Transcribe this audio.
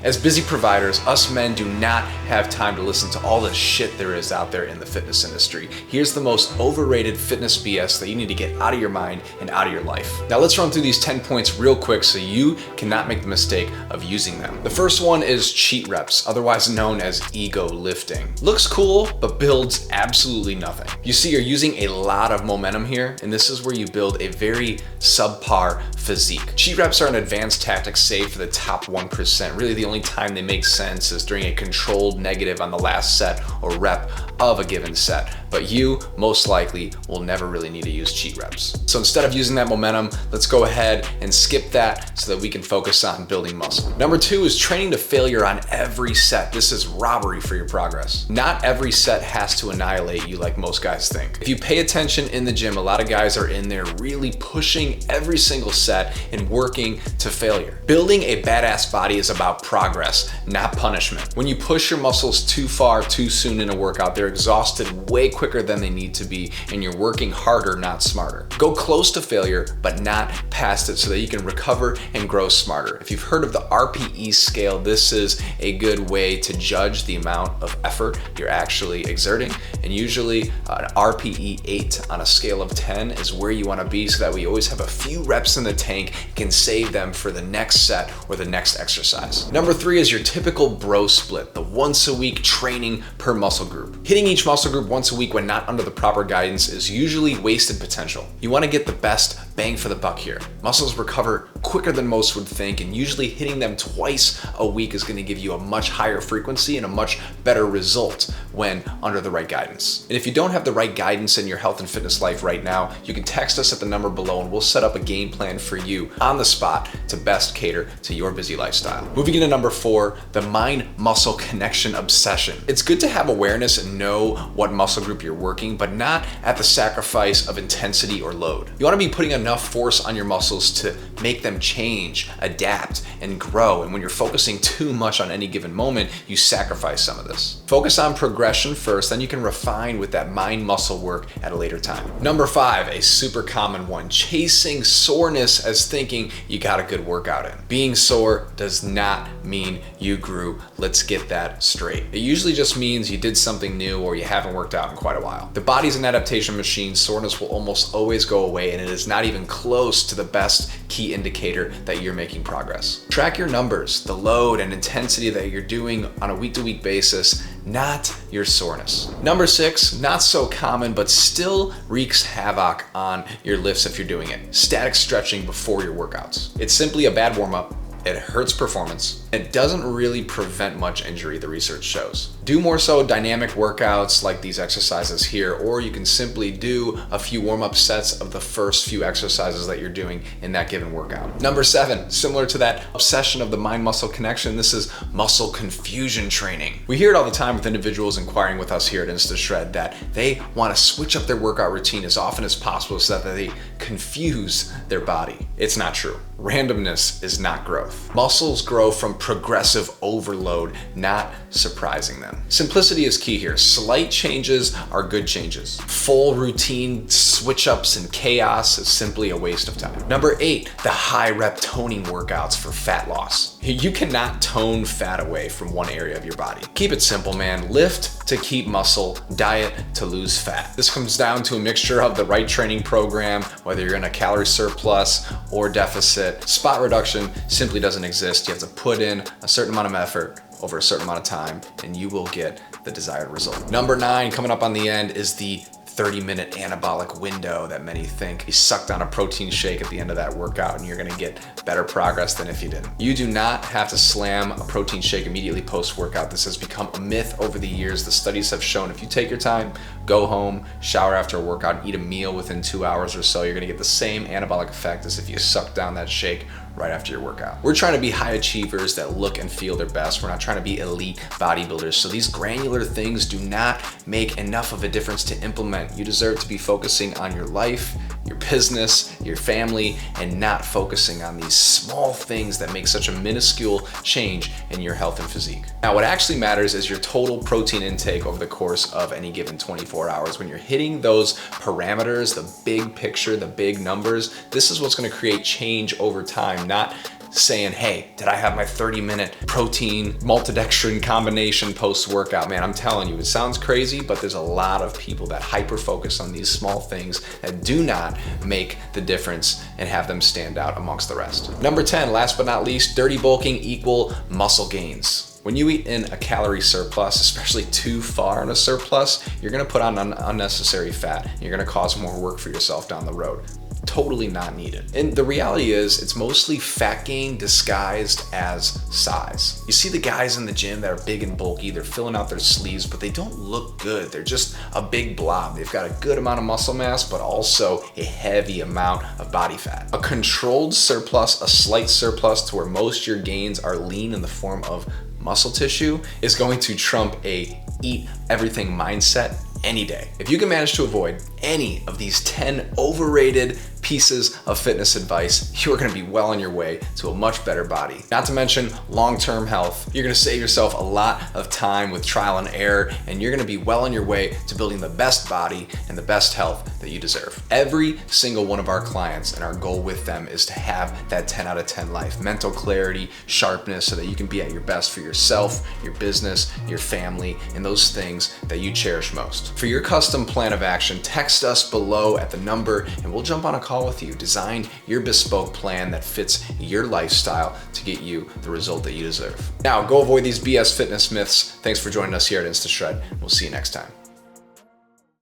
As busy providers, us men do not have time to listen to all the shit there is out there in the fitness industry. Here's the most overrated fitness BS that you need to get out of your mind and out of your life. Now let's run through these 10 points real quick so you cannot make the mistake of using them. The first one is cheat reps, otherwise known as ego lifting. Looks cool, but builds absolutely nothing. You see, you're using a lot of momentum here, and this is where you build a very subpar physique. Cheat reps are an advanced tactic saved for the top 1%. Really, the only time they make sense is during a controlled negative on the last set or rep of a given set. But you, most likely, will never really need to use cheat reps. So instead of using that momentum, let's go ahead and skip that so that we can focus on building muscle. Number 2 is training to failure on every set. This is robbery for your progress. Not every set has to annihilate you like most guys think. If you pay attention in the gym, a lot of guys are in there really pushing every single set and working to failure. Building a badass body is about progress, not punishment. When you push your muscles too far too soon in a workout, they're exhausted way quicker than they need to be, and you're working harder, not smarter. Go close to failure, but not past it so that you can recover and grow smarter. If you've heard of the RPE scale, this is a good way to judge the amount of effort you're actually exerting. And usually an RPE 8 on a scale of 10 is where you want to be so that we always have a few reps in the tank, can save them for the next set or the next exercise. Number 3 is your typical bro split, the once a week training per muscle group. Hitting each muscle group once a week when not under the proper guidance is usually wasted potential. You want to get the best bang for the buck here. Muscles recover quicker than most would think, and usually hitting them twice a week is going to give you a much higher frequency and a much better result when under the right guidance. And if you don't have the right guidance in your health and fitness life right now, you can text us at the number below and we'll set up a game plan for you on the spot to best cater to your busy lifestyle. Moving into number 4, the mind-muscle connection obsession. It's good to have awareness and know what muscle group you're working, but not at the sacrifice of intensity or load. You want to be putting enough force on your muscles to make them change, adapt, and grow. And when you're focusing too much on any given moment, you sacrifice some of this. Focus on progression first, then you can refine with that mind-muscle work at a later time. Number 5, a super common one, chasing soreness as thinking you got a good workout in. Being sore does not mean you grew. Let's get that straight. It usually just means you did something new or you haven't worked out in quite a while. The body's an adaptation machine. Soreness will almost always go away, and it is not even close to the best key indicator that you're making progress. Track your numbers, the load and intensity that you're doing on a week-to-week basis, not your soreness. Number 6, not so common, but still wreaks havoc on your lifts if you're doing it. Static stretching before your workouts. It's simply a bad warm-up. It hurts performance. It doesn't really prevent much injury, the research shows. Do more so dynamic workouts like these exercises here, or you can simply do a few warm-up sets of the first few exercises that you're doing in that given workout. Number 7, similar to that obsession of the mind-muscle connection, this is muscle confusion training. We hear it all the time with individuals inquiring with us here at InstaShred that they want to switch up their workout routine as often as possible so that they confuse their body. It's not true. Randomness is not growth. Muscles grow from progressive overload, not surprising them. Simplicity is key here. Slight changes are good changes. Full routine switch-ups and chaos is simply a waste of time. Number 8, the high rep toning workouts for fat loss. You cannot tone fat away from one area of your body. Keep it simple, man. Lift to keep muscle, diet to lose fat. This comes down to a mixture of the right training program, whether you're in a calorie surplus or deficit. Spot reduction simply doesn't exist. You have to put in a certain amount of effort over a certain amount of time, and you will get the desired result. Number 9, coming up on the end, is the 30-minute anabolic window that many think. You suck down a protein shake at the end of that workout and you're gonna get better progress than if you didn't. You do not have to slam a protein shake immediately post-workout. This has become a myth over the years. The studies have shown if you take your time, go home, shower after a workout, eat a meal within 2 hours or so, you're gonna get the same anabolic effect as if you suck down that shake right after your workout. We're trying to be high achievers that look and feel their best. We're not trying to be elite bodybuilders. So these granular things do not make enough of a difference to implement. You deserve to be focusing on your life, your business, your family, and not focusing on these small things that make such a minuscule change in your health and physique. Now, what actually matters is your total protein intake over the course of any given 24 hours. When you're hitting those parameters, the big picture, the big numbers, this is what's gonna create change over time, not saying, hey, did I have my 30-minute protein maltodextrin combination post-workout? Man, I'm telling you, it sounds crazy, but there's a lot of people that hyper-focus on these small things that do not make the difference and have them stand out amongst the rest. Number 10, last but not least, dirty bulking equal muscle gains. When you eat in a calorie surplus, especially too far in a surplus, you're gonna put on unnecessary fat. You're gonna cause more work for yourself down the road. Totally not needed. And the reality is, it's mostly fat gain disguised as size. You see the guys in the gym that are big and bulky, they're filling out their sleeves, but they don't look good. They're just a big blob. They've got a good amount of muscle mass, but also a heavy amount of body fat. A controlled surplus, a slight surplus to where most of your gains are lean in the form of muscle tissue is going to trump a eat everything mindset any day. If you can manage to avoid any of these 10 overrated pieces of fitness advice, you're gonna be well on your way to a much better body. Not to mention long-term health. You're gonna save yourself a lot of time with trial and error, and you're gonna be well on your way to building the best body and the best health that you deserve. Every single one of our clients, and our goal with them is to have that 10 out of 10 life. Mental clarity, sharpness, so that you can be at your best for yourself, your business, your family, and those things that you cherish most. For your custom plan of action, text us below at the number and we'll jump on a call with you. Design your bespoke plan that fits your lifestyle to get you the result that you deserve. Now, go avoid these BS fitness myths. Thanks for joining us here at InstaShred. We'll see you next time.